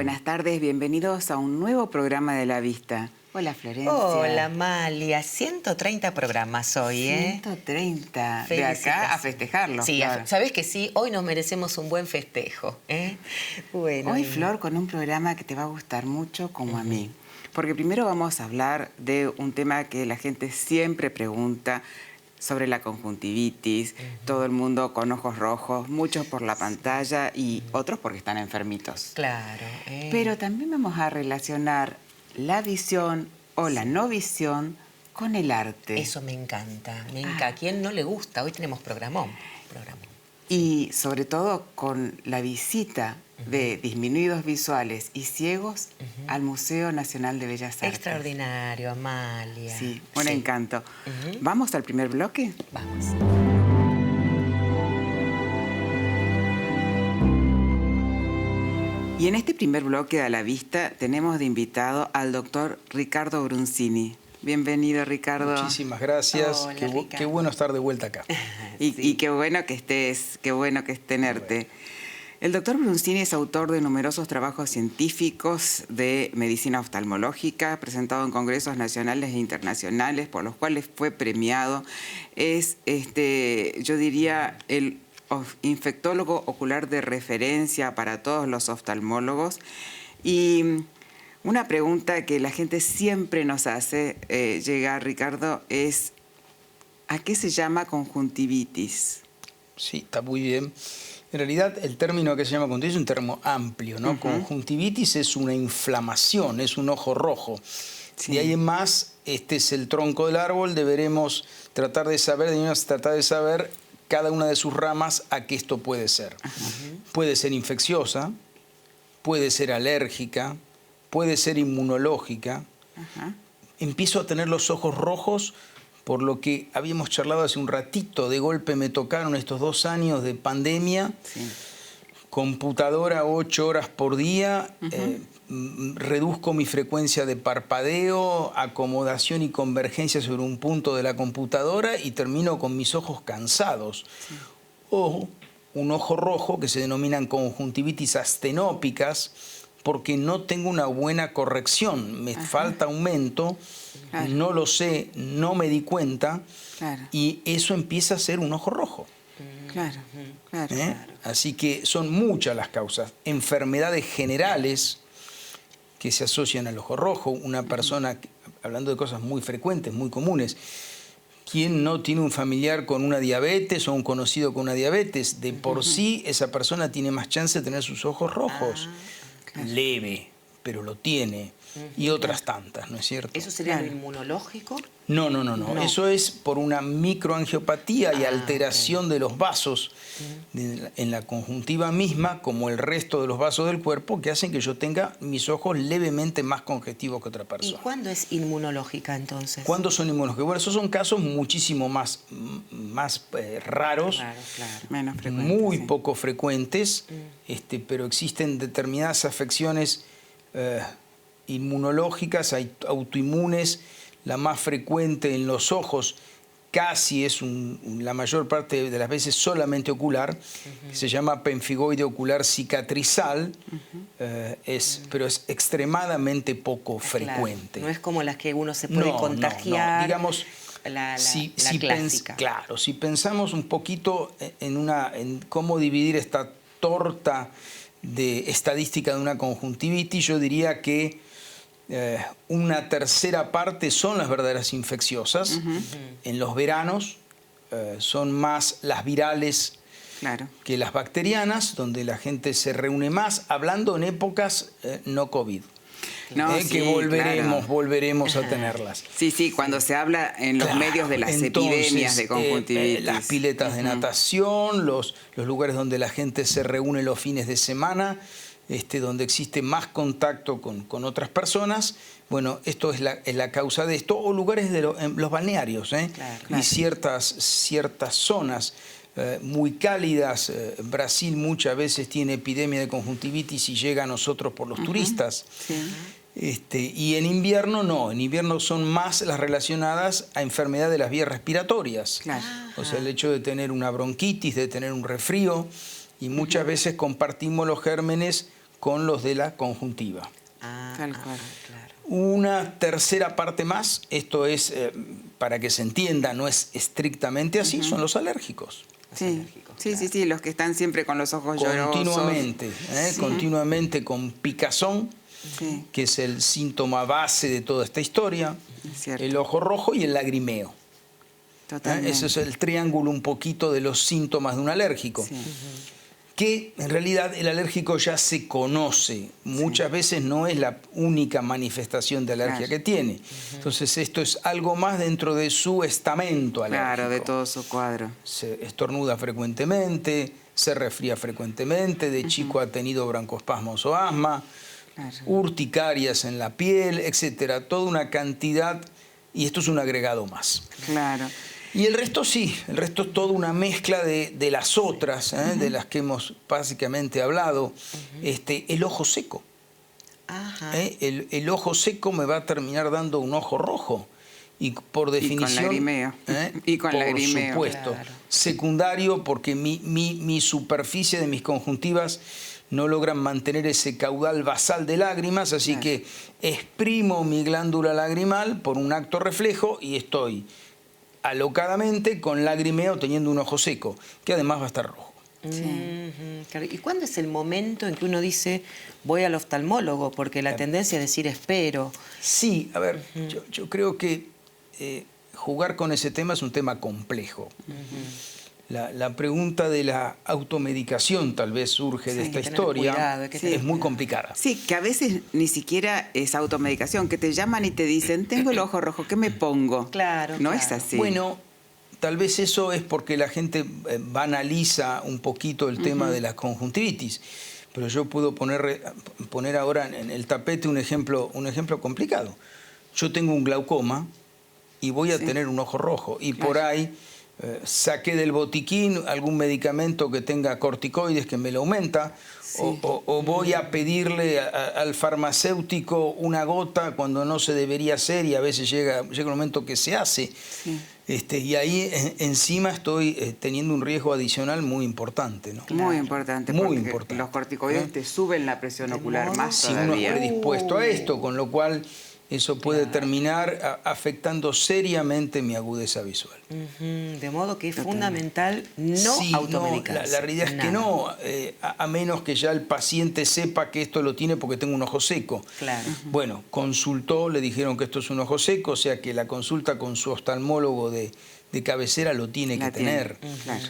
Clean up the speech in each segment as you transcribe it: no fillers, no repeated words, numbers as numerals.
Buenas tardes, bienvenidos a un nuevo programa de La Vista. Hola, Florencia. Hola, Amalia. 130 programas hoy, 130. De acá a festejarlo. Sí, Flor. sabés que sí, hoy nos merecemos un buen festejo, ¿eh? Bueno, Hoy, Flor, con un programa que te va a gustar mucho como a mí. Porque primero vamos a hablar de un tema que la gente siempre pregunta sobre la conjuntivitis. Todo el mundo con ojos rojos, muchos por la pantalla y otros porque están enfermitos. Claro. Pero también vamos a relacionar la visión o la no visión con el arte. Eso me encanta. ¿A quién no le gusta? Hoy tenemos programón. Y sobre todo con la visita de disminuidos visuales y ciegos al Museo Nacional de Bellas Artes. Extraordinario, Amalia. Sí, un encanto. ¿Vamos al primer bloque? Vamos. Y en este primer bloque a la vista tenemos de invitado al doctor Ricardo Brunzini. Bienvenido, Ricardo. Muchísimas gracias. Hola, Qué bueno estar de vuelta acá. Y qué bueno que estés, qué bueno que es tenerte. Bueno. El doctor Brunzini es autor de numerosos trabajos científicos de medicina oftalmológica, presentado en congresos nacionales e internacionales, por los cuales fue premiado. Es, yo diría, el infectólogo ocular de referencia para todos los oftalmólogos. Y una pregunta que la gente siempre nos hace llegar, Ricardo, es ¿a qué se llama conjuntivitis? Sí, está muy bien. En realidad, el término que se llama conjuntivitis es un término amplio, ¿no? Conjuntivitis es una inflamación, es un ojo rojo. Sí. De ahí en más, este es el tronco del árbol, deberemos tratar de saber cada una de sus ramas a qué esto puede ser. Puede ser infecciosa, puede ser alérgica, puede ser inmunológica. Empiezo a tener los ojos rojos por lo que habíamos charlado hace un ratito. De golpe me tocaron estos 2 años de pandemia, computadora 8 horas por día, reduzco mi frecuencia de parpadeo, acomodación y convergencia sobre un punto de la computadora y termino con mis ojos cansados. O un ojo rojo que se denominan conjuntivitis astenópicas, porque no tengo una buena corrección, me falta aumento, no lo sé, no me di cuenta, y eso empieza a ser un ojo rojo. Así que son muchas las causas. Enfermedades generales que se asocian al ojo rojo. Una persona, hablando de cosas muy frecuentes, muy comunes, ¿quién no tiene un familiar con una diabetes o un conocido con una diabetes? De por sí, esa persona tiene más chance de tener sus ojos rojos. Leve, pero lo tiene. Y otras tantas, ¿no es cierto? ¿Eso sería lo inmunológico? No. Eso es por una microangiopatía y alteración de los vasos en la conjuntiva misma, como el resto de los vasos del cuerpo, que hacen que yo tenga mis ojos levemente más congestivos que otra persona. ¿Y cuándo es inmunológica, entonces? ¿Cuándo son inmunológicos? Bueno, esos son casos muchísimo más raros, menos frecuentes, muy poco frecuentes, pero existen determinadas afecciones inmunológicas, autoinmunes. La más frecuente en los ojos casi es la mayor parte de las veces solamente ocular, que se llama pemfigoide ocular cicatrizal, pero es extremadamente poco frecuente. No es como las que uno se puede contagiar. No. Digamos, la clásica. Claro, si pensamos un poquito en cómo dividir esta torta de estadística de una conjuntivitis, yo diría que una tercera parte son las verdaderas infecciosas. En los veranos son más las virales que las bacterianas, donde la gente se reúne más, hablando en épocas no COVID. Que volveremos a tenerlas. Sí, cuando se habla en los medios de las epidemias de conjuntivitis. Las piletas de natación, los lugares donde la gente se reúne los fines de semana, donde existe más contacto con otras personas. Bueno, esto es la causa de esto. O lugares de los balnearios, y ciertas zonas muy cálidas. Brasil muchas veces tiene epidemia de conjuntivitis y llega a nosotros por los turistas. Y en invierno no, en invierno son más las relacionadas a enfermedades de las vías respiratorias. O sea, el hecho de tener una bronquitis, de tener un resfrío, y muchas veces compartimos los gérmenes con los de la conjuntiva. Tal cual. Claro. Una tercera parte más, esto es, para que se entienda, no es estrictamente así, son los alérgicos. Sí, sí, los que están siempre con los ojos llorosos. Continuamente con picazón, que es el síntoma base de toda esta historia, el ojo rojo y el lagrimeo. Totalmente. Ese es el triángulo un poquito de los síntomas de un alérgico. Sí. Que en realidad el alérgico ya se conoce, muchas veces no es la única manifestación de alergia que tiene. Entonces esto es algo más dentro de su estamento alérgico. Claro, de todo su cuadro. Se estornuda frecuentemente, se resfría frecuentemente, de chico ha tenido broncoespasmos o asma, urticarias en la piel, etcétera, toda una cantidad, y esto es un agregado más. Claro. Y el resto sí, el resto es toda una mezcla de las otras, de las que hemos básicamente hablado. El ojo seco. El ojo seco me va a terminar dando un ojo rojo. Y por definición... Y con lagrimeo. Y con lagrimeo. Por supuesto. Claro. Secundario porque mi superficie de mis conjuntivas no logran mantener ese caudal basal de lágrimas, así que exprimo mi glándula lagrimal por un acto reflejo y estoy alocadamente con lagrimeo teniendo un ojo seco, que además va a estar rojo. Claro. ¿Y cuándo es el momento en que uno dice voy al oftalmólogo? Porque la tendencia es decir espero. Sí, a ver, yo creo que jugar con ese tema es un tema complejo. La pregunta de la automedicación tal vez surge de esta historia, cuidado, es muy complicada. Sí, que a veces ni siquiera es automedicación, que te llaman y te dicen, tengo el ojo rojo, ¿qué me pongo? Claro. No es así. Bueno, tal vez eso es porque la gente banaliza un poquito el tema de la conjuntivitis, pero yo puedo poner ahora en el tapete un ejemplo complicado. Yo tengo un glaucoma y voy a tener un ojo rojo y por ahí... saqué del botiquín algún medicamento que tenga corticoides que me lo aumenta, o voy a pedirle al farmacéutico una gota cuando no se debería hacer y a veces llega un momento que se hace. Y ahí encima estoy teniendo un riesgo adicional muy importante, ¿no? Muy importante, muy porque importante. los corticoides te suben la presión ocular más si uno todavía. es predispuesto a esto, con lo cual eso puede terminar afectando seriamente mi agudeza visual. De modo que es fundamental no automedicarse. La realidad es que no, a menos que ya el paciente sepa que esto lo tiene porque tengo un ojo seco. Claro. Bueno, consultó, le dijeron que esto es un ojo seco, o sea que la consulta con su oftalmólogo de cabecera lo tiene que tener. Claro.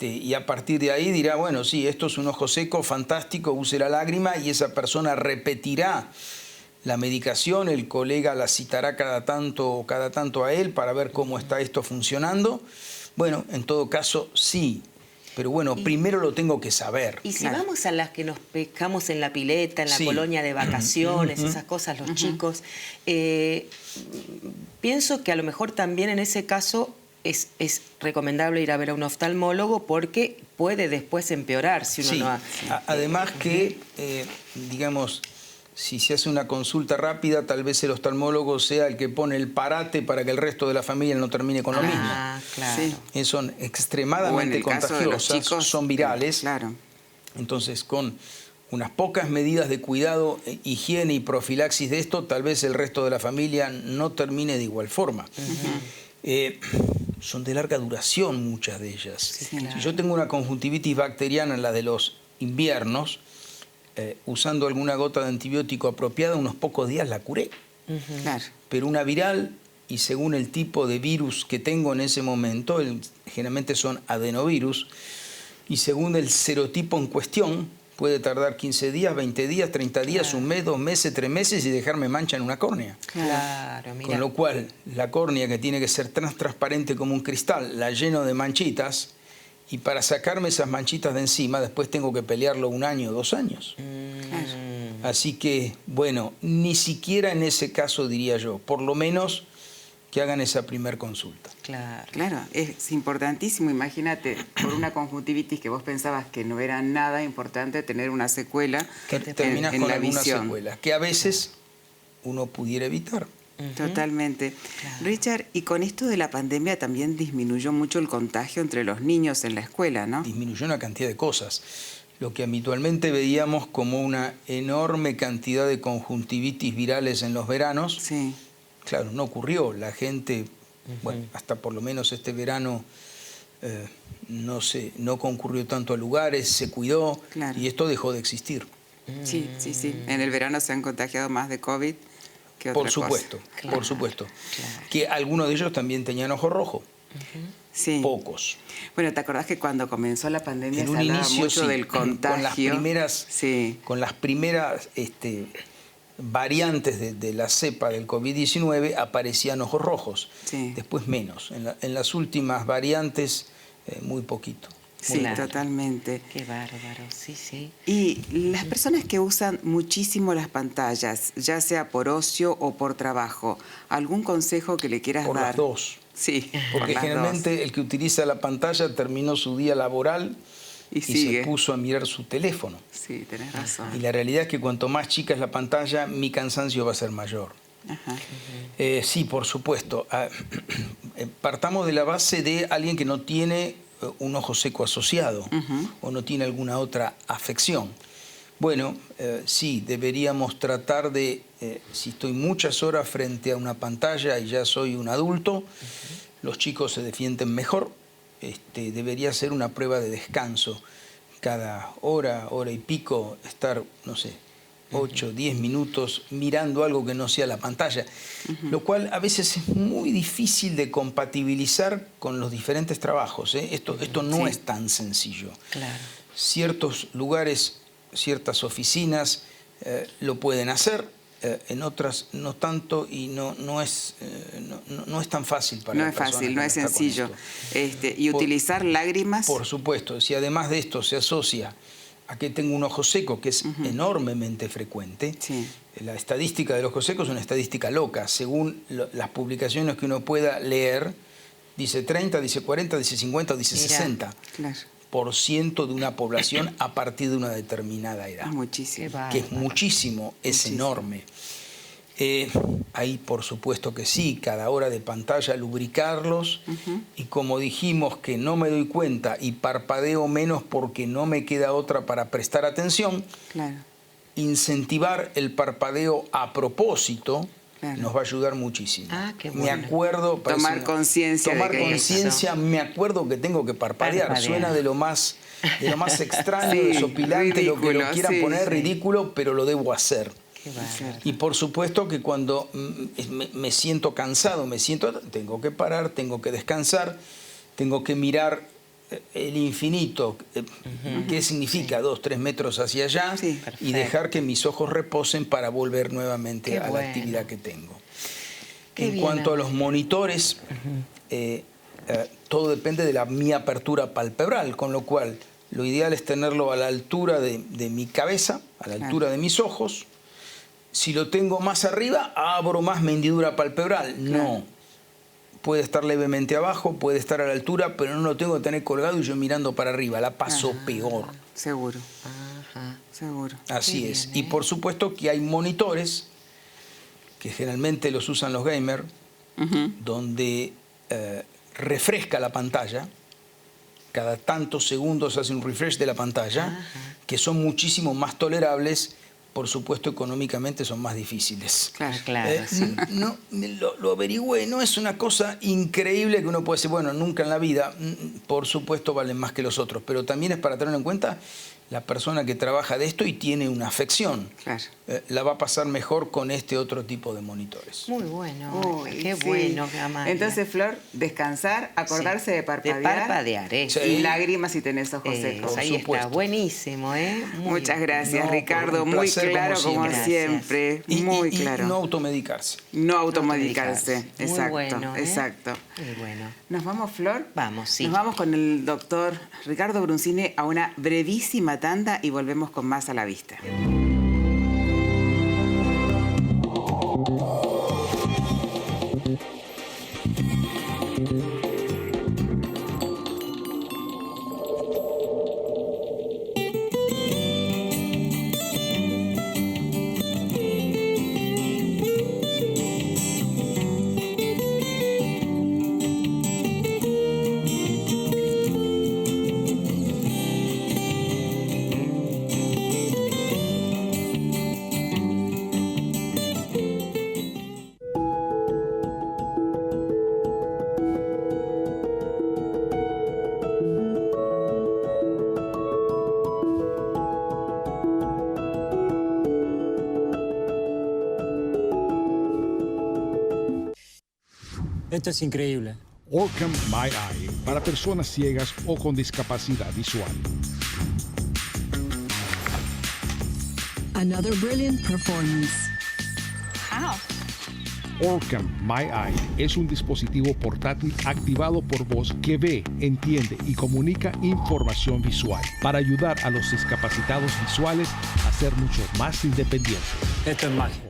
Y a partir de ahí dirá, bueno, sí, esto es un ojo seco, fantástico, use la lágrima y esa persona repetirá la medicación, el colega la citará cada tanto a él para ver cómo está esto funcionando. Bueno, en todo caso, sí. Pero bueno, primero lo tengo que saber. Y si vamos a las que nos pescamos en la pileta, en la colonia de vacaciones, esas cosas, los chicos, pienso que a lo mejor también en ese caso es recomendable ir a ver a un oftalmólogo porque puede después empeorar si uno no hace. Además que, digamos... Si se hace una consulta rápida, tal vez el oftalmólogo sea el que pone el parate para que el resto de la familia no termine con lo mismo. Claro. Sí. Son extremadamente contagiosas, son virales. Claro. Entonces, con unas pocas medidas de cuidado, higiene y profilaxis de esto, tal vez el resto de la familia no termine de igual forma. Son de larga duración muchas de ellas. Si yo tengo una conjuntivitis bacteriana en la de los inviernos, usando alguna gota de antibiótico apropiada, unos pocos días la curé. Claro. Pero una viral, y según el tipo de virus que tengo en ese momento, generalmente son adenovirus, y según el serotipo en cuestión, puede tardar 15 días, 20 días, 30 días, un mes, 2 meses, 3 meses y dejarme mancha en una córnea. Claro, mira. Con lo cual, la córnea, que tiene que ser transparente como un cristal, la lleno de manchitas, y para sacarme esas manchitas de encima, después tengo que pelearlo 1 año, 2 años. Así que, bueno, ni siquiera en ese caso diría yo, por lo menos que hagan esa primer consulta. Claro, es importantísimo. Imagínate, por una conjuntivitis que vos pensabas que no era nada importante, tener una secuela Que terminas en con la alguna visión. secuela, que a veces uno pudiera evitar. Totalmente. Richard, y con esto de la pandemia también disminuyó mucho el contagio entre los niños en la escuela, ¿no? Disminuyó una cantidad de cosas. lo que habitualmente veíamos como una enorme cantidad de conjuntivitis virales en los veranos, Sí. claro, no ocurrió. La gente, bueno, hasta por lo menos este verano no concurrió tanto a lugares, se cuidó, Claro. y esto dejó de existir. Sí, sí, sí. En el verano se han contagiado más de COVID que otra Por cosa. supuesto, Claro, por supuesto. claro. Que algunos de ellos también tenían ojo rojo, Sí. pocos. Bueno, ¿te acordás que cuando comenzó la pandemia En se un hablaba inicio, mucho sí, del contagio? Sí. Con las primeras variantes de la cepa del COVID-19 aparecían ojos rojos, Sí. después menos. En las últimas variantes, muy poquito. Sí, Claro. totalmente. Qué bárbaro, sí, sí. Y las personas que usan muchísimo las pantallas, ya sea por ocio o por trabajo, ¿algún consejo que le quieras Por dar? las dos. Sí, por Porque las generalmente el que utiliza la pantalla terminó su día laboral Y y sigue. se puso a mirar su teléfono. dos. Sí, tenés razón. Y la realidad es que cuanto más chica es la pantalla, mi cansancio va a ser mayor. Ajá. Sí, por supuesto. Partamos de la base de alguien que no tiene un ojo seco asociado o no tiene alguna otra afección. Bueno, sí, deberíamos tratar de, si estoy muchas horas frente a una pantalla y ya soy un adulto, los chicos se defienden mejor, debería ser una prueba de descanso. Cada hora, hora y pico, estar, no sé, 8, 10 minutos mirando algo que no sea la pantalla, lo cual a veces es muy difícil de compatibilizar con los diferentes trabajos. Esto no Sí. es tan sencillo. Claro. Ciertos lugares, ciertas oficinas lo pueden hacer, en otras no tanto, y no es tan fácil para No la es persona fácil, que no es está con sencillo. esto. Y Por- utilizar lágrimas. Por supuesto, si además de esto se asocia a que tengo un ojo seco, que es enormemente frecuente, Sí. la estadística del ojo seco es una estadística loca. Según las publicaciones que uno pueda leer, dice 30, dice 40, dice 50, dice Mira. 60% Claro, de una población a partir de una determinada edad. es muchísimo. Qué bárbaro. Que es muchísimo, es Muchísimo. enorme. Ahí por supuesto que sí, cada hora de pantalla lubricarlos, y como dijimos que no me doy cuenta y parpadeo menos porque no me queda otra para prestar atención, Claro. incentivar el parpadeo a propósito Claro. nos va a ayudar muchísimo. Ah, qué Me bueno. acuerdo, parece Tomar conciencia de tomar que conciencia, me acuerdo que tengo que parpadear. Parpadear. Suena de lo más extraño, Sí, desopilante, lo que lo ridículo, quieran sí, poner sí. ridículo, pero lo debo hacer. Qué bárbaro. Y por supuesto que cuando me siento cansado, tengo que parar, tengo que descansar, tengo que mirar el infinito, ¿qué significa? 2, 3 metros hacia allá, Sí. y Perfecto. dejar que mis ojos reposen para volver nuevamente Qué a bueno. la actividad que tengo. Qué En bien, cuanto a Andrés. los monitores, todo depende de mi apertura palpebral, con lo cual lo ideal es tenerlo a la altura de mi cabeza, a la Claro. altura de mis ojos. Si lo tengo más arriba, abro más mi hendidura palpebral. No. Puede estar levemente abajo, puede estar a la altura, pero no lo tengo que tener colgado y yo mirando para arriba. La paso peor. Seguro, Ajá. seguro. Así Qué es. bien, Y por supuesto que hay monitores, que generalmente los usan los gamers, donde refresca la pantalla. Cada tantos segundos hace un refresh de la pantalla, que son muchísimo más tolerables. Por supuesto, económicamente son más difíciles. Claro. Claro, sí. No, lo averigüé, no es una cosa increíble que uno puede decir, bueno, nunca en la vida. Por supuesto valen más que los otros, pero también es para tener en cuenta la persona que trabaja de esto y tiene una afección. Claro. La va a pasar mejor con este otro tipo de monitores. Muy bueno. Uy, Qué sí. bueno, Amalia. Entonces, Flor, descansar, acordarse Sí. de parpadear. De parpadear, eso. Sí. Y lágrimas si tenés ojos secos. Por Ahí está, supuesto. buenísimo, ¿eh? Muy Muchas bien. gracias, No, Ricardo. un Muy placer, claro como como siempre. siempre. Muy Y claro. no automedicarse. No automedicarse. Muy Exacto, bueno, ¿eh? exacto. Muy bueno. ¿Nos vamos, Flor? Vamos, sí. Nos vamos con el doctor Ricardo Bruncini a una brevísima tanda y volvemos con más a la vista. Esto es increíble. Orcam My Eye para personas ciegas o con discapacidad visual. Another brilliant performance. How? Orcam My Eye es un dispositivo portátil activado por voz que ve, entiende y comunica información visual para ayudar a los discapacitados visuales a ser mucho más independientes. Esto es magia.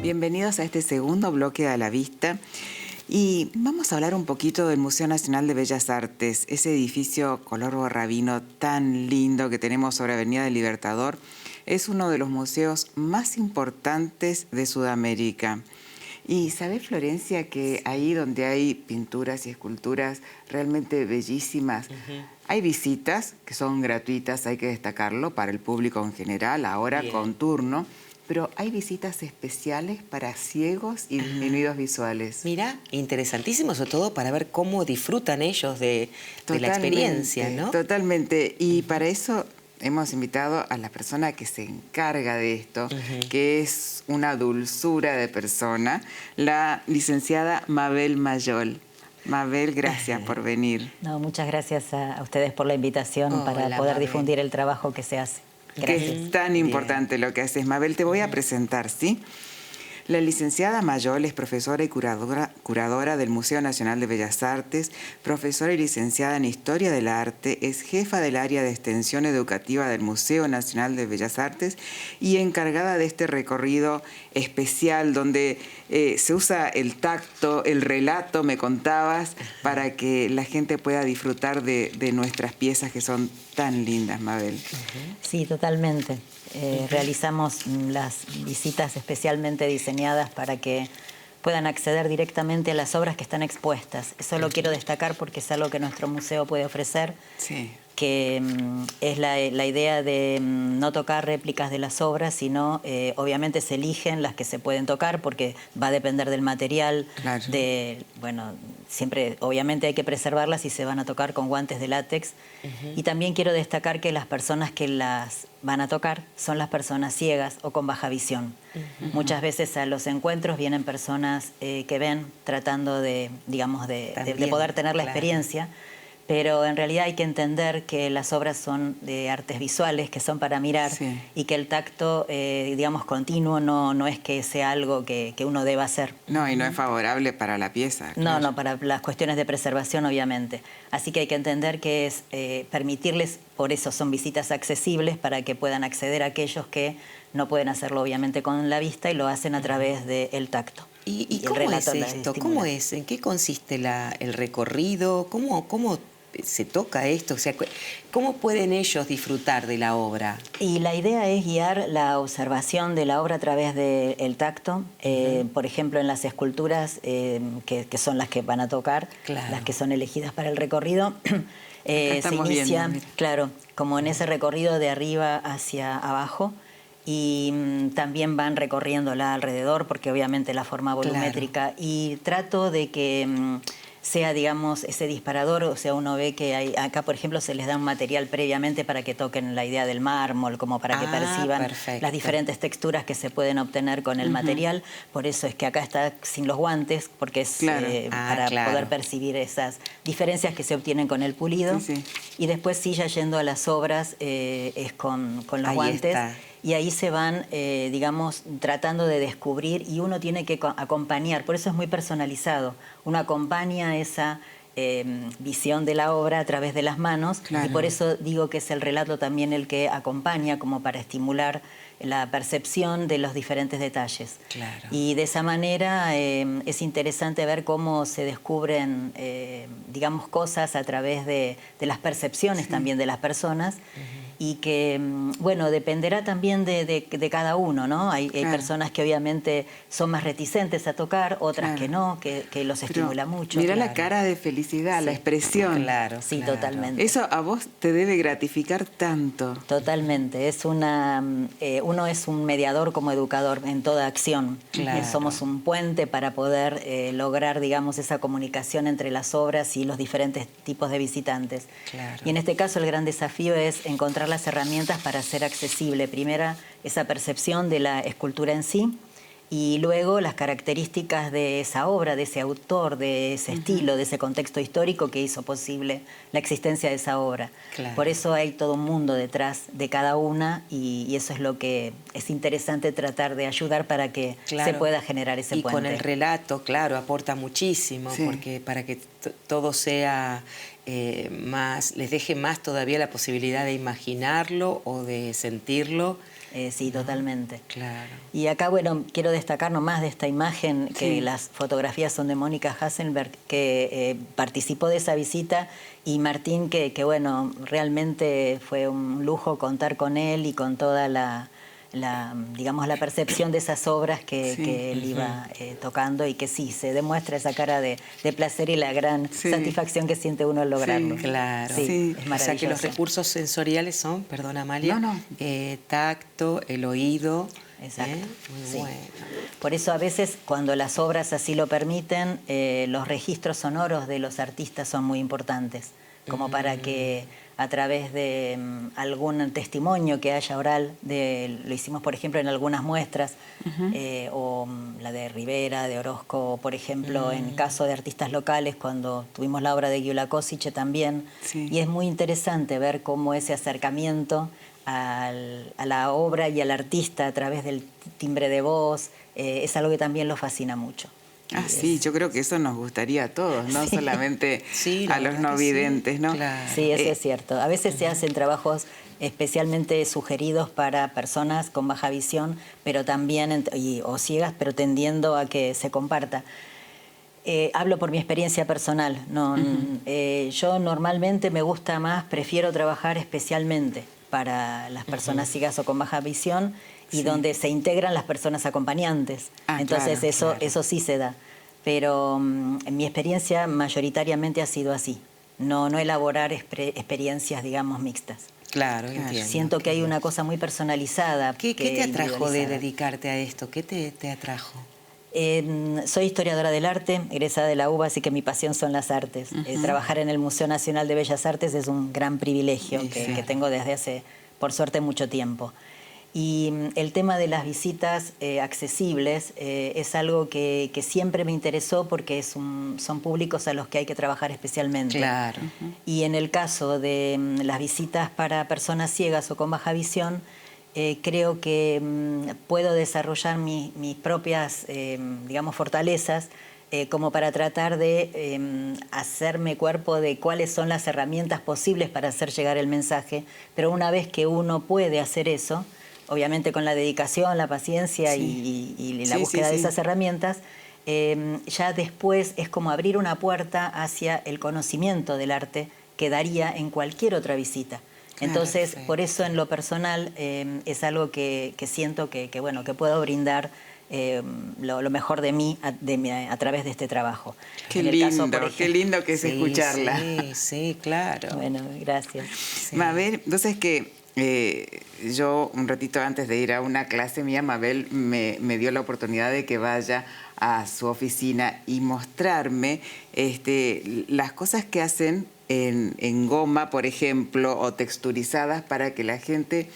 Bienvenidos a este segundo bloque de A la Vista y vamos a hablar un poquito del Museo Nacional de Bellas Artes, ese edificio color borrabino tan lindo que tenemos sobre Avenida del Libertador. Es uno de los museos más importantes de Sudamérica. Y ¿sabés, Florencia, que ahí donde hay pinturas y esculturas realmente bellísimas, hay visitas que son gratuitas, hay que destacarlo, para el público en general, ahora con turno, pero hay visitas especiales para ciegos y disminuidos visuales. Mira, interesantísimo, sobre todo para ver cómo disfrutan ellos de la experiencia, ¿no? Totalmente. Y para eso hemos invitado a la persona que se encarga de esto, que es una dulzura de persona, la licenciada Mabel Mayol. Mabel, gracias por venir. No, muchas gracias a ustedes por la invitación para Hola, poder Mabel. difundir el trabajo que se hace. Gracias. Que es tan importante lo que haces. Mabel, te voy a presentar, ¿sí? La licenciada Mayol es profesora y curadora del Museo Nacional de Bellas Artes, profesora y licenciada en Historia del Arte, es jefa del área de extensión educativa del Museo Nacional de Bellas Artes y encargada de este recorrido especial donde se usa el tacto, el relato, me contabas, para que la gente pueda disfrutar de nuestras piezas que son tan lindas, Mabel. Sí, totalmente. Realizamos las visitas especialmente diseñadas para que puedan acceder directamente a las obras que están expuestas. Eso lo quiero destacar porque es algo que nuestro museo puede ofrecer, Sí. que es la idea de no tocar réplicas de las obras, sino obviamente se eligen las que se pueden tocar porque va a depender del material, Claro. bueno, siempre obviamente hay que preservarlas y se van a tocar con guantes de látex. Y también quiero destacar que las personas que las van a tocar son las personas ciegas o con baja visión. Muchas veces a los encuentros vienen personas que ven tratando de, digamos, de poder tener la experiencia. Pero en realidad hay que entender que las obras son de artes visuales, que son para mirar, Sí. y que el tacto, digamos, continuo no es que sea algo que uno deba hacer. No, y no es favorable para la pieza. No, no, para las cuestiones de preservación, obviamente. Así que hay que entender que es permitirles, por eso son visitas accesibles, para que puedan acceder a aquellos que no pueden hacerlo, obviamente, con la vista y lo hacen a través del tacto. ¿Y el cómo relato es la esto? estimula. ¿Cómo es? ¿En qué consiste el recorrido? ¿Cómo se toca esto? O sea, ¿cómo pueden ellos disfrutar de la obra? Y la idea es guiar la observación de la obra a través del tacto. Por ejemplo, en las esculturas, que son las que van a tocar, Claro. las que son elegidas para el recorrido, se estamos inicia, viendo, mira. claro, como en ese recorrido de arriba hacia abajo. Y también van recorriéndola alrededor, porque obviamente la forma volumétrica. Y trato de que sea, digamos, ese disparador, o sea, uno ve que acá, por ejemplo, se les da un material previamente para que toquen la idea del mármol, como para que perciban perfecto. las diferentes texturas que se pueden obtener con el material. Por eso es que acá está sin los guantes, porque es Claro. para Claro. poder percibir esas diferencias que se obtienen con el pulido. Sí, sí. Y después sí, ya yendo a las obras, es con los Ahí guantes. está. Y ahí se van, digamos, tratando de descubrir y uno tiene que acompañar. Por eso es muy personalizado. Uno acompaña esa visión de la obra a través de las manos, Claro. y por eso digo que es el relato también el que acompaña como para estimular la percepción de los diferentes detalles. Claro. Y de esa manera es interesante ver cómo se descubren, digamos, cosas a través de las percepciones también de las personas, y que, bueno, dependerá también de cada uno, ¿no? Hay Claro. personas que obviamente son más reticentes a tocar, otras Claro. que no, que los Pero estimula mucho. Mirá la claro. cara de felicidad, la Sí. expresión. Claro, Sí, claro. totalmente. Eso a vos te debe gratificar tanto. Totalmente. Uno es un mediador como educador en toda acción. Claro. Somos un puente para poder lograr, digamos, esa comunicación entre las obras y los diferentes tipos de visitantes. Claro. Y en este caso el gran desafío es encontrar las herramientas para hacer accesible, primero, esa percepción de la escultura en sí, y luego las características de esa obra, de ese autor, de ese estilo, de ese contexto histórico que hizo posible la existencia de esa obra. Claro. Por eso hay todo un mundo detrás de cada una, y eso es lo que es interesante tratar de ayudar para que Claro. se pueda generar ese y puente. con el relato, claro, aporta muchísimo, Sí. porque para que todo sea más, les deje más todavía la posibilidad de imaginarlo o de sentirlo. Sí, totalmente. Claro. Y acá, bueno, quiero destacar nomás de esta imagen, que Sí. las fotografías son de Mónica Hasselberg, que participó de esa visita, y Martín, que bueno, realmente fue un lujo contar con él y con toda digamos, la percepción de esas obras que él iba tocando, y que sí, se demuestra esa cara de placer y la gran Sí. satisfacción que siente uno al lograrlo. Sí. Claro. Sí, Sí. es O sea maravilloso. que los recursos sensoriales son, perdona Amalia, No, no. Tacto, el oído. Exacto. Muy Sí. bueno. Por eso a veces cuando las obras así lo permiten, los registros sonoros de los artistas son muy importantes, como para que a través de algún testimonio que haya oral, lo hicimos por ejemplo en algunas muestras, o la de Rivera, de Orozco, por ejemplo, en caso de artistas locales, cuando tuvimos la obra de Gyula Kosice también, Sí. y es muy interesante ver cómo ese acercamiento a la obra y al artista a través del timbre de voz es algo que también los fascina mucho. Ah, sí, yo creo que eso nos gustaría a todos, no solamente Sí, la a los verdad no que sí. videntes, ¿no? Claro. Sí, eso es cierto. A veces se hacen trabajos especialmente sugeridos para personas con baja visión, pero también, o ciegas, pero tendiendo a que se comparta. Hablo por mi experiencia personal. Yo normalmente me gusta más, prefiero trabajar especialmente para las personas ciegas o con baja visión, y donde se integran las personas acompañantes. Ah, Entonces claro, eso sí se da. Pero en mi experiencia mayoritariamente ha sido así. No elaborar experiencias, digamos, mixtas. Claro, entiendo. Siento que hay una cosa muy personalizada. ¿Qué te atrajo de individualizada. dedicarte a esto? ¿Qué te atrajo? Soy historiadora del arte, egresada de la UBA, así que mi pasión son las artes. Trabajar en el Museo Nacional de Bellas Artes es un gran privilegio Sí, que sí. tengo desde hace, por suerte, mucho tiempo. Y el tema de las visitas accesibles es algo que siempre me interesó, porque son públicos a los que hay que trabajar especialmente. Claro. Y en el caso de las visitas para personas ciegas o con baja visión, creo que puedo desarrollar mis propias, digamos, fortalezas, como para tratar de hacerme cuerpo de cuáles son las herramientas posibles para hacer llegar el mensaje. Pero una vez que uno puede hacer eso, obviamente con la dedicación, la paciencia y la Sí, búsqueda sí, de sí. esas herramientas, ya después es como abrir una puerta hacia el conocimiento del arte que daría en cualquier otra visita. Claro, Entonces, perfecto. por eso en lo personal es algo que siento que puedo brindar lo mejor de mí a través de este trabajo. Qué En el caso, lindo, por qué ejemplo- lindo que es Sí, escucharla. Sí, sí, claro. Bueno, gracias. Sí. Mabel, entonces que yo un ratito antes de ir a una clase mía, Mabel me dio la oportunidad de que vaya a su oficina y mostrarme las cosas que hacen en goma, por ejemplo, o texturizadas, para que la gente,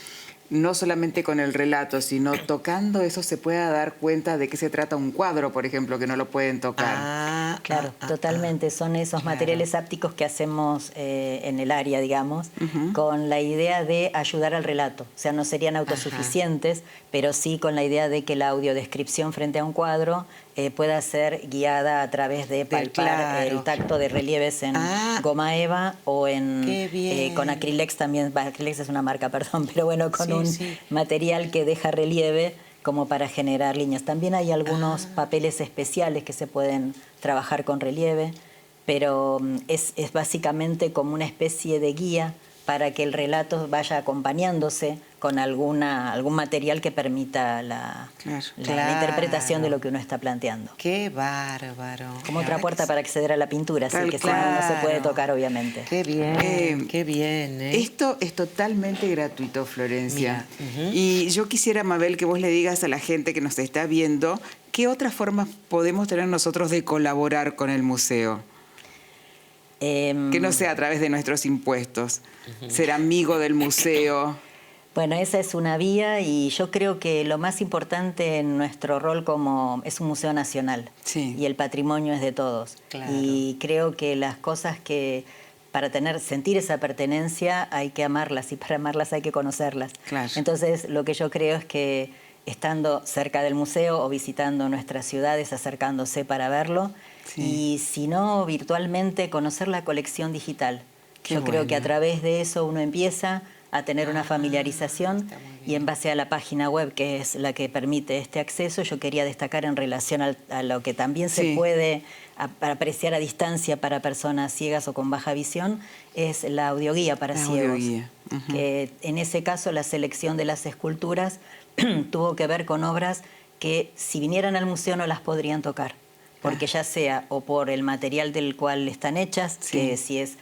no solamente con el relato, sino tocando eso, se pueda dar cuenta de qué se trata un cuadro, por ejemplo, que no lo pueden tocar. Claro, totalmente. Son esos claro. materiales ápticos que hacemos en el área, digamos, con la idea de ayudar al relato. O sea, no serían autosuficientes, pero sí con la idea de que la audiodescripción frente a un cuadro pueda ser guiada a través de palpar el tacto de relieves en goma eva o en con Acrylex también. Acrylex es una marca, perdón, pero bueno, con un material que deja relieve como para generar líneas. También hay algunos papeles especiales que se pueden trabajar con relieve, pero es básicamente como una especie de guía para que el relato vaya acompañándose con algún material que permita la interpretación de lo que uno está planteando. ¡Qué bárbaro! Como otra puerta para acceder a la pintura, así que si no, no se puede tocar, obviamente. ¡Qué bien! ¡Qué bien! Esto es totalmente gratuito, Florencia. Y yo quisiera, Mabel, que vos le digas a la gente que nos está viendo qué otras formas podemos tener nosotros de colaborar con el museo. Que no sea a través de nuestros impuestos. Ser amigo del museo. Bueno, esa es una vía y yo creo que lo más importante en nuestro rol es un museo nacional. Sí. Y el patrimonio es de todos. Claro. Y creo que las cosas que para sentir esa pertenencia hay que amarlas y para amarlas hay que conocerlas. Claro. Entonces lo que yo creo es que estando cerca del museo o visitando nuestras ciudades, acercándose para verlo, y si no, virtualmente conocer la colección digital. Yo creo que a través de eso uno empieza a tener una familiarización y en base a la página web, que es la que permite este acceso, yo quería destacar en relación a lo que también se puede apreciar a distancia para personas ciegas o con baja visión, es la audioguía para ciegos. Que en ese caso la selección de las esculturas tuvo que ver con obras que si vinieran al museo no las podrían tocar, porque ya sea o por el material del cual están hechas, que si es,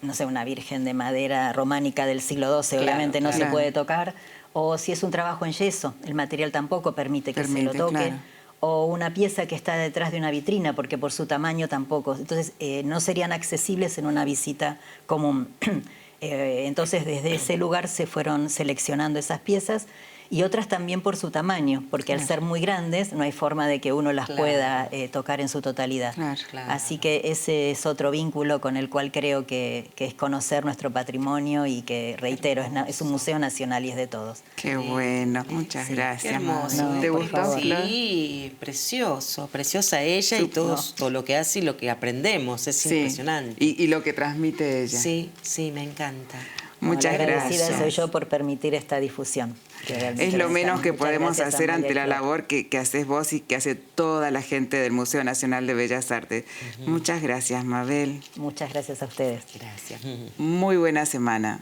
no sé, una virgen de madera románica del siglo XII, obviamente no se puede tocar, o si es un trabajo en yeso, el material tampoco permite que se lo toque, o una pieza que está detrás de una vitrina, porque por su tamaño tampoco. Entonces, no serían accesibles en una visita común. Entonces, desde ese lugar se fueron seleccionando esas piezas y otras también por su tamaño, porque al ser muy grandes no hay forma de que uno las pueda tocar en su totalidad. Así que ese es otro vínculo con el cual creo que es conocer nuestro patrimonio y que, reitero, es un museo nacional y es de todos. Qué bueno, muchas gracias. Qué hermoso. ¿Te gustó? Sí, precioso, preciosa ella y todo lo que hace y lo que aprendemos, es impresionante. Y lo que transmite ella. Sí, sí, me encanta. Muchas agradecida gracias. soy yo por permitir esta difusión. Es lo menos que podemos hacer ante la labor que haces vos y que hace toda la gente del Museo Nacional de Bellas Artes. Muchas gracias, Mabel. Muchas gracias a ustedes. Gracias. Muy buena semana.